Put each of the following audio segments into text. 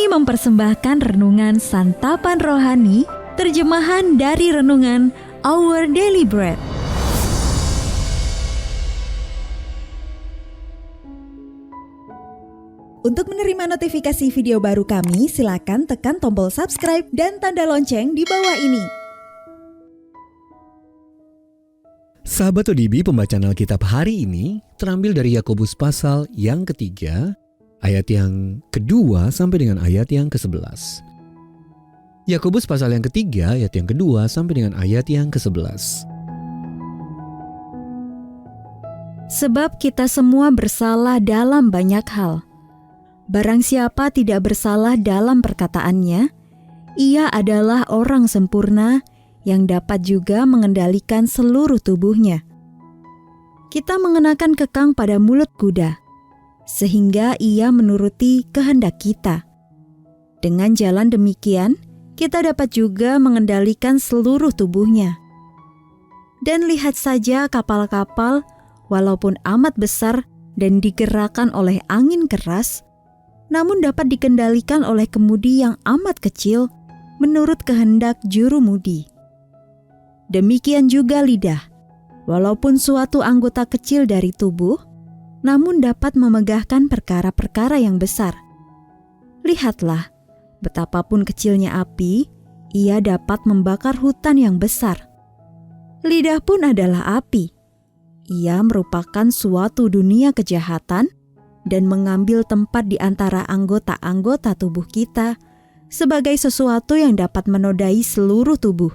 Kami mempersembahkan renungan Santapan Rohani, terjemahan dari renungan Our Daily Bread. Untuk menerima notifikasi video baru kami, silakan tekan tombol subscribe dan tanda lonceng di bawah ini. Sahabat ODB, pembacaan Alkitab hari ini terambil dari Yakobus pasal yang ketiga, ayat yang kedua sampai dengan ayat yang ke-11. Yakobus pasal yang ketiga, ayat yang kedua sampai dengan ayat yang ke-11. Sebab kita semua bersalah dalam banyak hal. Barang siapa tidak bersalah dalam perkataannya, ia adalah orang sempurna yang dapat juga mengendalikan seluruh tubuhnya. Kita mengenakan kekang pada mulut kuda, sehingga ia menuruti kehendak kita. Dengan jalan demikian, kita dapat juga mengendalikan seluruh tubuhnya. Dan lihat saja kapal-kapal, walaupun amat besar dan digerakkan oleh angin keras, namun dapat dikendalikan oleh kemudi yang amat kecil menurut kehendak jurumudi. Demikian juga lidah, walaupun suatu anggota kecil dari tubuh, namun dapat memegahkan perkara-perkara yang besar. Lihatlah, betapapun kecilnya api, ia dapat membakar hutan yang besar. Lidah pun adalah api. Ia merupakan suatu dunia kejahatan dan mengambil tempat di antara anggota-anggota tubuh kita sebagai sesuatu yang dapat menodai seluruh tubuh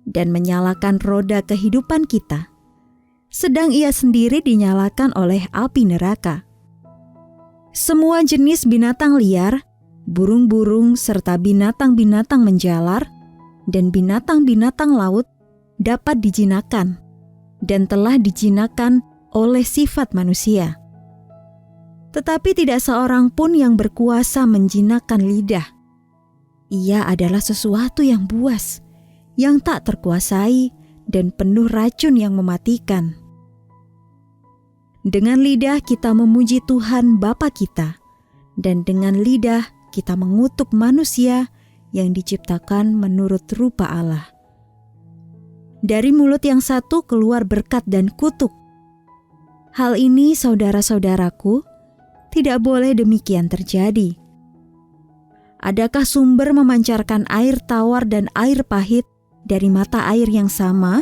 dan menyalakan roda kehidupan kita, sedang ia sendiri dinyalakan oleh api neraka. Semua jenis binatang liar, burung-burung serta binatang-binatang menjalar, dan binatang-binatang laut dapat dijinakan dan telah dijinakan oleh sifat manusia. Tetapi tidak seorang pun yang berkuasa menjinakkan lidah. Ia adalah sesuatu yang buas, yang tak terkuasai dan penuh racun yang mematikan. Dengan lidah kita memuji Tuhan Bapa kita, dan dengan lidah kita mengutuk manusia yang diciptakan menurut rupa Allah. Dari mulut yang satu keluar berkat dan kutuk. Hal ini, saudara-saudaraku, tidak boleh demikian terjadi. Adakah sumber memancarkan air tawar dan air pahit dari mata air yang sama?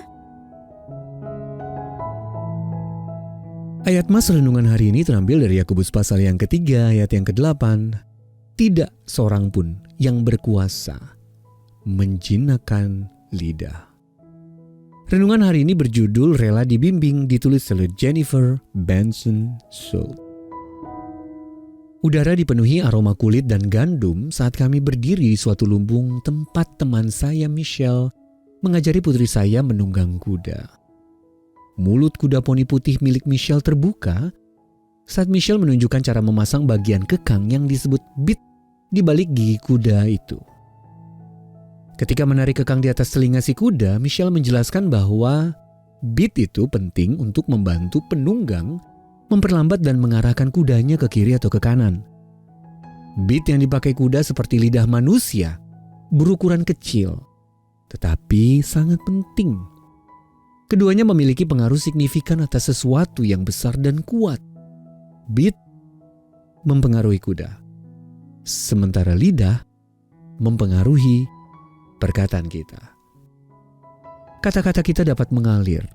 Ayat mas renungan hari ini terambil dari Yakobus pasal yang ketiga, ayat yang ke-8. Tidak seorang pun yang berkuasa menjinakkan lidah. Renungan hari ini berjudul Rela Dibimbing, ditulis oleh Jennifer Benson Soul. Udara dipenuhi aroma kulit dan gandum saat kami berdiri di suatu lumbung tempat teman saya Michelle mengajari putri saya menunggang kuda. Mulut kuda poni putih milik Michelle terbuka saat Michelle menunjukkan cara memasang bagian kekang yang disebut bit di balik gigi kuda itu. Ketika menarik kekang di atas telinga si kuda, Michelle menjelaskan bahwa bit itu penting untuk membantu penunggang memperlambat dan mengarahkan kudanya ke kiri atau ke kanan. Bit yang dipakai kuda seperti lidah manusia, berukuran kecil, tetapi sangat penting. Keduanya memiliki pengaruh signifikan atas sesuatu yang besar dan kuat. Bit mempengaruhi kuda, sementara lidah mempengaruhi perkataan kita. Kata-kata kita dapat mengalir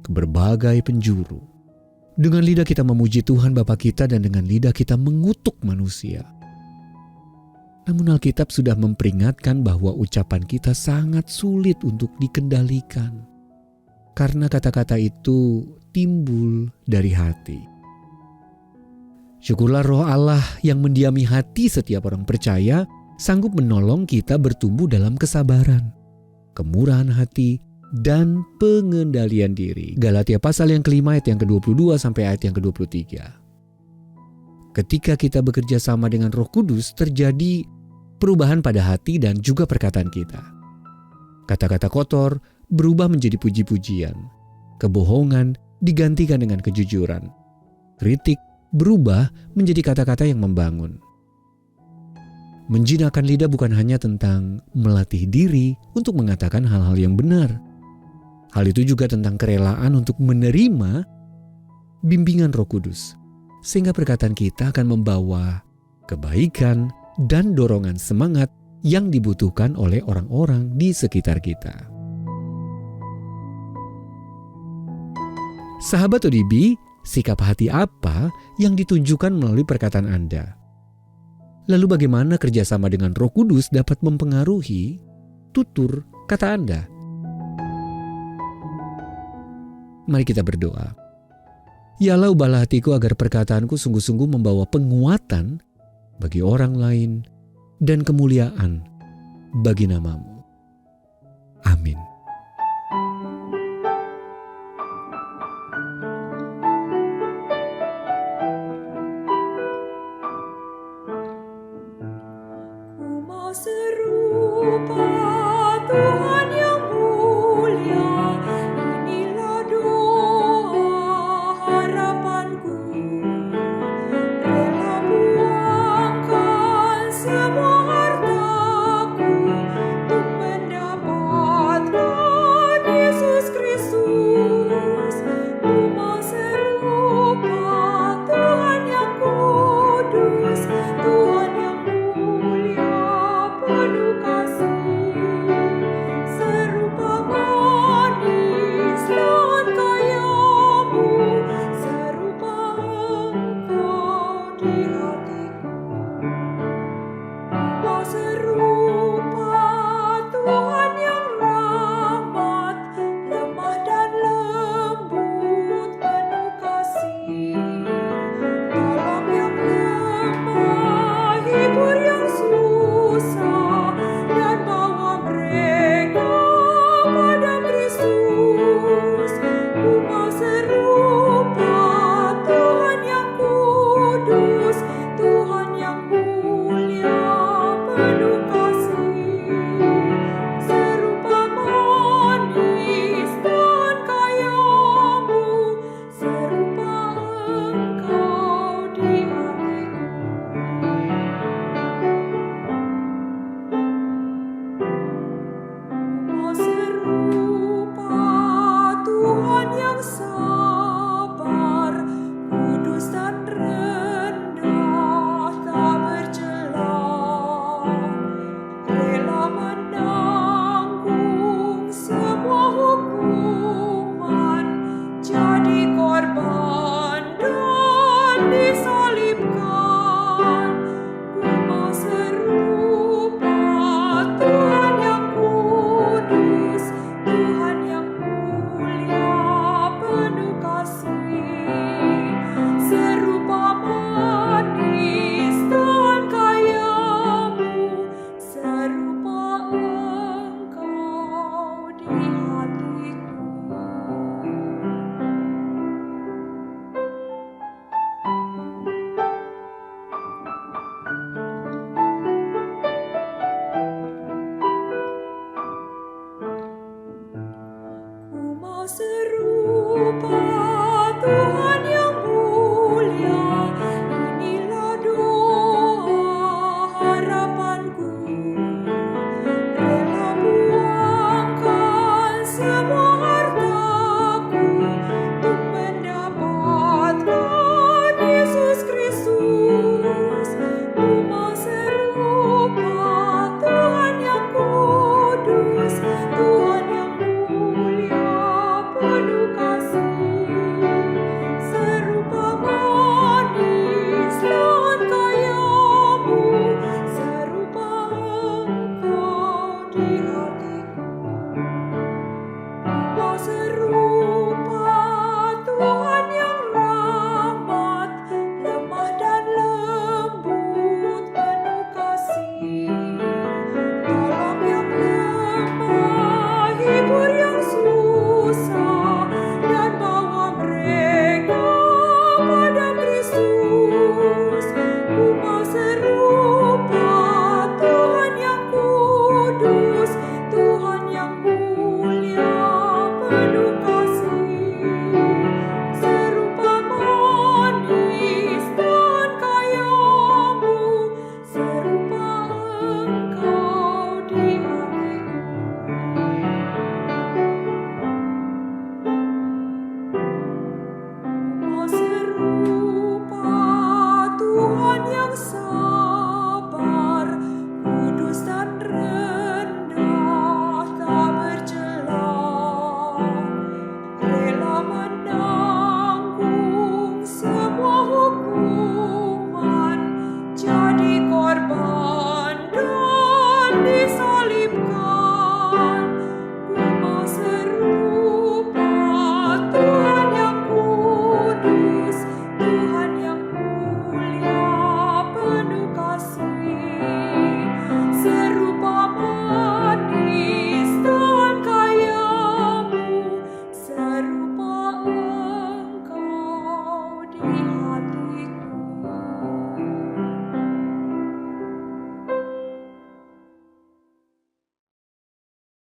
ke berbagai penjuru. Dengan lidah kita memuji Tuhan Bapa kita dan dengan lidah kita mengutuk manusia. Namun Alkitab sudah memperingatkan bahwa ucapan kita sangat sulit untuk dikendalikan. Karena kata-kata itu timbul dari hati. Syukurlah Roh Allah yang mendiami hati setiap orang percaya sanggup menolong kita bertumbuh dalam kesabaran, kemurahan hati, dan pengendalian diri. Galatia pasal yang kelima ayat yang ke-22 sampai ayat yang ke-23. Ketika kita bekerja sama dengan Roh Kudus, terjadi perubahan pada hati dan juga perkataan kita. Kata-kata kotor berubah menjadi puji-pujian. Kebohongan digantikan dengan kejujuran. Kritik berubah menjadi kata-kata yang membangun. Menjinakkan lidah bukan hanya tentang melatih diri untuk mengatakan hal-hal yang benar. Hal itu juga tentang kerelaan untuk menerima bimbingan Roh Kudus, sehingga perkataan kita akan membawa kebaikan dan dorongan semangat yang dibutuhkan oleh orang-orang di sekitar kita. Sahabat ODB, sikap hati apa yang ditunjukkan melalui perkataan Anda? Lalu bagaimana kerjasama dengan Roh Kudus dapat mempengaruhi tutur kata Anda? Mari kita berdoa. Ya Allah, ubahlah hatiku agar perkataanku sungguh-sungguh membawa penguatan bagi orang lain dan kemuliaan bagi nama-Mu. Amin. Serupa Tuhan yang mulia, inilah doa harapanku. Rela buangkan semua hartaku untuk mendapatkan Yesus Kristus. Ku mau serupa Tuhan yang kudus, Tuhan yang mulia, penuh kasih, serupa manis dan kaya-Mu, serupa Engkau di hatiku. Mau serupa Tuhan yang rahmat, lemah dan lembut, penuh kasih, tolong yang lemah, hibur yang susah, dan bawa mereka pada Kristus. Ku mau serupa Tuhan yang kudus, Tuhan yang mulia, penuh kasih, serupa manis dan kaya-Mu, serupa Engkau di hatiku. Mau serupa Tuhan yang sabar, kudus dan rendah, tak bercela, rela menanggung semua hukuman, jadi korban dan disayang.